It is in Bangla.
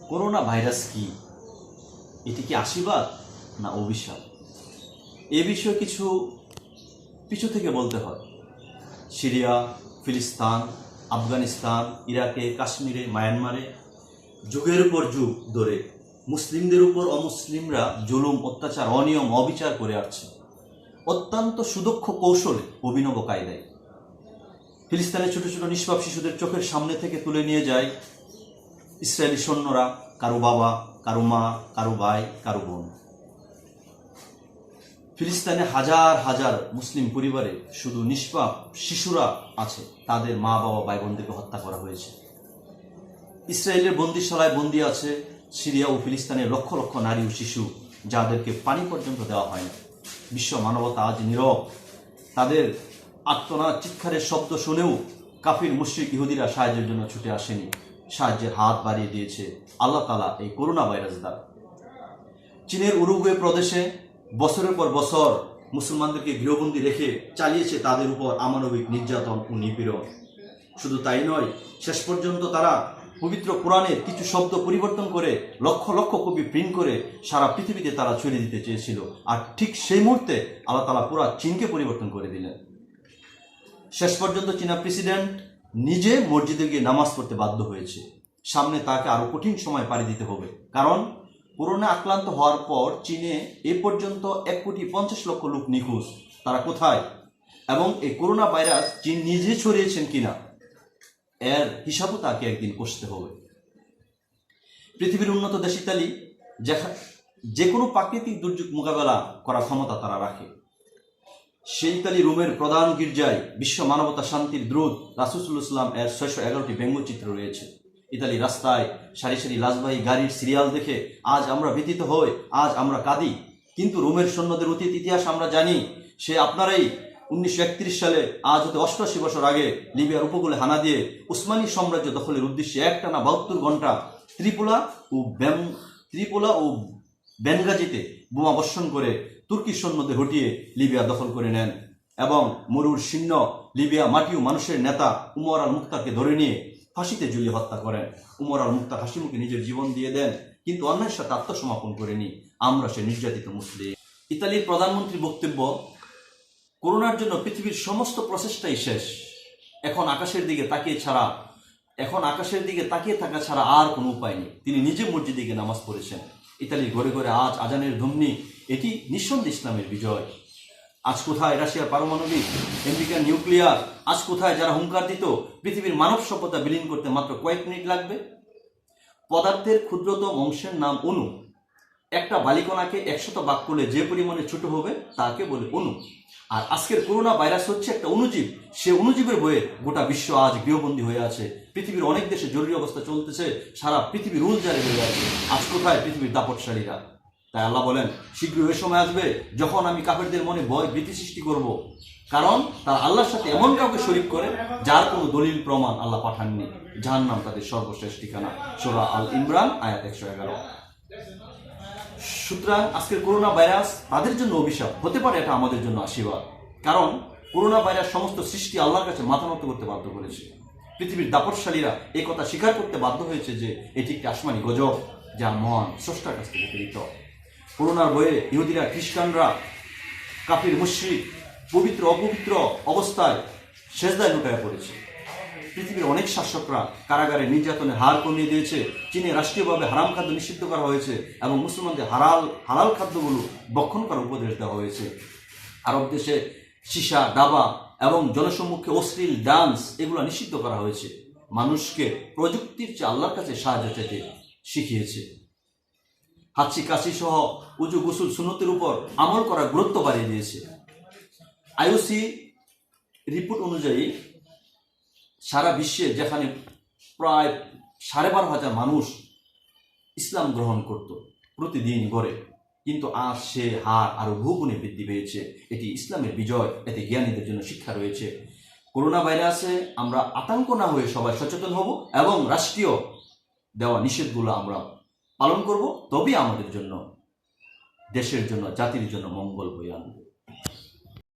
করোনা ভাইরাস কি? এটি কি আশীর্বাদ না অভিশাপ? এ বিষয়ে কিছু পিছু থেকে বলতে হয়। সিরিয়া, ফিলিস্তিন, আফগানিস্তান, ইরাকে, কাশ্মীরে, মায়ানমারে যুগের উপর যুগ ধরে মুসলিমদের উপর অমুসলিমরা জুলুম, অত্যাচার, অনিয়ম, অবিচার করে আসছে অত্যন্ত সুদক্ষ কৌশলে, অভিনব কায়দায়। ফিলিস্তিনের ছোট ছোট নিষ্পাপ শিশুদের চোখের সামনে থেকে তুলে নিয়ে যায় ইসরায়েলি সৈন্যরা, কারো বাবা, কারো মা, কারো ভাই, কারো বোন। ফিলিস্তিনে হাজার হাজার মুসলিম পরিবারে শুধু নিষ্পাপ শিশুরা আছে, তাদের মা বাবা, ভাই বোনদেরকে হত্যা করা হয়েছে। ইসরায়েলের বন্দিশালায় বন্দী আছে সিরিয়া ও ফিলিস্তিনের লক্ষ লক্ষ নারী ও শিশু, যাদেরকে পানি পর্যন্ত দেওয়া হয় না। বিশ্ব মানবতা আজ নীরব। তাদের আর্তনাদ, চিৎকারের শব্দ শুনেও কাফির মুশরিক ইহুদিরা সাহায্যের জন্য ছুটে আসেনি, সাহায্যের হাত বাড়িয়ে দিয়েছে আল্লাহ তাআলা এই করোনা ভাইরাস দ্বারা। চীনের উরুগুয়ে প্রদেশে বছরের পর বছর মুসলমানদেরকে গৃহবন্দী রেখে চালিয়েছে তাদের উপর অমানবিক নির্যাতন ও নিপীড়ন। শুধু তাই নয়, শেষ পর্যন্ত তারা পবিত্র কোরআনের কিছু শব্দ পরিবর্তন করে লক্ষ লক্ষ কপি প্রিন্ট করে সারা পৃথিবীতে তারা ছড়িয়ে দিতে চেয়েছিল। আর ঠিক সেই মুহূর্তে আল্লাহ তাআলা পুরা চীনকে পরিবর্তন করে দিলেন। শেষ পর্যন্ত চীনা প্রেসিডেন্ট নিজে মসজিদে গিয়ে নামাজ পড়তে বাধ্য হয়েছে। সামনে তাকে আরো কঠিন সময় পাড়ি দিতে হবে, কারণ করোনা আক্রান্ত হওয়ার পর চীনে এ পর্যন্ত 1,50,00,000 লোক নিখোঁজ। তারা কোথায় এবং এই করোনা ভাইরাস চীন নিজে ছড়িয়েছেন কিনা এর হিসাবও তাকে একদিন কষতে হবে। পৃথিবীর উন্নত দেশ ইতালি যে কোনো প্রাকৃতিক দুর্যোগ মোকাবেলা করার ক্ষমতা তারা রাখে। সেই ইতালি রোমের প্রধান গির্জায় বিশ্ব মানবতা শান্তির দূত রাসূলুল্লাহ সাল্লাল্লাহু আলাইহি ওয়াসাল্লাম এর 611টি ব্যঙ্গচিত্র রয়েছে। ইতালি রাস্তায় সারি সারি লাশবাহী গাড়ির সিরিয়াল দেখে আজ আমরা ব্যথিত হই, আজ আমরা কাঁদি। কিন্তু রোমের সৈন্যদের অতীত ইতিহাস আমরা জানি। সে আপনারাই 1931 সালে, আজ হতে 88 বছর আগে, লিবিয়ার উপকূলে হানা দিয়ে উসমানী সাম্রাজ্য দখলের উদ্দেশ্যে একটানা 72 ঘন্টা ত্রিপোলা ও বেনগাজিতে বোমা বর্ষণ করে তুর্কি সৈন্যদের হটিয়ে লিবিয়া দখল করে নেন এবং মরুর শীর্ণ লিবিয়া মাটি ও মানুষের নেতা উমর আল মুখতারকে ধরে নিয়ে ফাঁসিতে ঝুলিয়ে হত্যা করেন। উমর আল মুখতার হাসি মুখে নিজের জীবন দিয়ে দেন, কিন্তু অন্যায়ের সাথে আত্মসমর্পণ করেনি। আমরা সে নির্যাতিত মুসলিম। ইতালির প্রধানমন্ত্রীর বক্তব্য, করোনার জন্য পৃথিবীর সমস্ত প্রচেষ্টাই শেষ। এখন আকাশের দিকে তাকিয়ে থাকা ছাড়া আর কোনো উপায় নেই। তিনি নিজে মসজিদে গিয়ে নামাজ পড়েছেন। ইতালির ঘরে ঘরে আজ আজানের ধ্বনি। এটি নিঃসন্দেহে ইসলামের বিজয়। আজ কোথায় রাশিয়ার পারমাণবিক, আমেরিকার নিউক্লিয়ার? আজ কোথায় যারা হুঙ্কার দিত পৃথিবীর মানব সভ্যতা বিলীন করতে মাত্র কয়েক মিনিট লাগবে? পদার্থের ক্ষুদ্রতম অংশের নাম অণু। একটা বালিকণাকে 100 ভাগ করলে যে পরিমাণে ছোট হবে তাকে বলে অণু। আর আজকের করোনা ভাইরাস হচ্ছে একটা অণুজীব। সে অণুজীবের বয়ে গোটা বিশ্ব আজ গৃহবন্দী হয়ে আছে। পৃথিবীর অনেক দেশে জরুরি অবস্থা চলতেছে, সারা পৃথিবী রুল জারি হয়ে আছে। আজ কোথায় পৃথিবীর দাপটশালীরা? তাই আল্লাহ বলেন, শীঘ্রই ওই সময় আসবে যখন আমি কাফেরদের মনে ভয় ভীতি সৃষ্টি করব, কারণ তারা আল্লাহর সাথে এমন কাউকে শরীক করে যার কোনো দলিল প্রমাণ আল্লাহ পাঠাননি। জাহান্নাম তাদের সর্বশেষ ঠিকানা। সূরা আল ইমরান আয়াত 111। সুতরাং আজকের করোনা ভাইরাস তাদের জন্য অভিশাপ হতে পারে, এটা আমাদের জন্য আশীর্বাদ। কারণ করোনা ভাইরাস সমস্ত সৃষ্টি আল্লাহর কাছে মাথা নত করতে বাধ্য করেছে। পৃথিবীর দাপটশালীরা এই কথা স্বীকার করতে বাধ্য হয়েছে যে এটি একটি আসমানি গজব, যা মহান স্রষ্টার কাছ থেকে প্রেরিত। করোনার ভয়ে ইহুদিরা, খ্রিস্টানরা, কাফির মুশরিক পবিত্র অপবিত্র অবস্থায় সেজদায় লুটায় পড়েছে। পৃথিবীর অনেক শাসকরা কারাগারে নির্যাতনের হার কমিয়ে দিয়েছে। চীনে রাষ্ট্রীয়ভাবে হারাম খাদ্য নিষিদ্ধ করা হয়েছে এবং মুসলমানদের হালাল খাদ্যগুলো ভক্ষণ করার উপদেশ দেওয়া হয়েছে। আরব দেশে সীসা, দাবা এবং জনসম্মুখে অশ্লীল ডান্স এগুলো নিষিদ্ধ করা হয়েছে। মানুষকে প্রযুক্তির চেয়ে আল্লাহর কাছে সাহায্য চাইতে শিখিয়েছে। হাঁচি কাশি সহ উজু গোসল সুন্নতের উপর আমল করার গুরুত্ব বাড়িয়ে দিয়েছে। আইওসি রিপোর্ট অনুযায়ী সারা বিশ্বে যেখানে প্রায় 12,500 মানুষ ইসলাম গ্রহণ করত প্রতিদিন গড়ে, কিন্তু আজ সে হার আরো বহুগুণে বৃদ্ধি পেয়েছে। এটি ইসলামের বিজয়, এতে জ্ঞানীদের জন্য শিক্ষা রয়েছে। করোনা ভাইরাসে আমরা আতঙ্ক না হয়ে সবাই সচেতন হব এবং রাষ্ট্রীয় দেওয়া নিষেধগুলো আমরা পালন করব, তবেই আমাদের জন্য, দেশের জন্য, জাতির জন্য মঙ্গল বয়ে আনবে।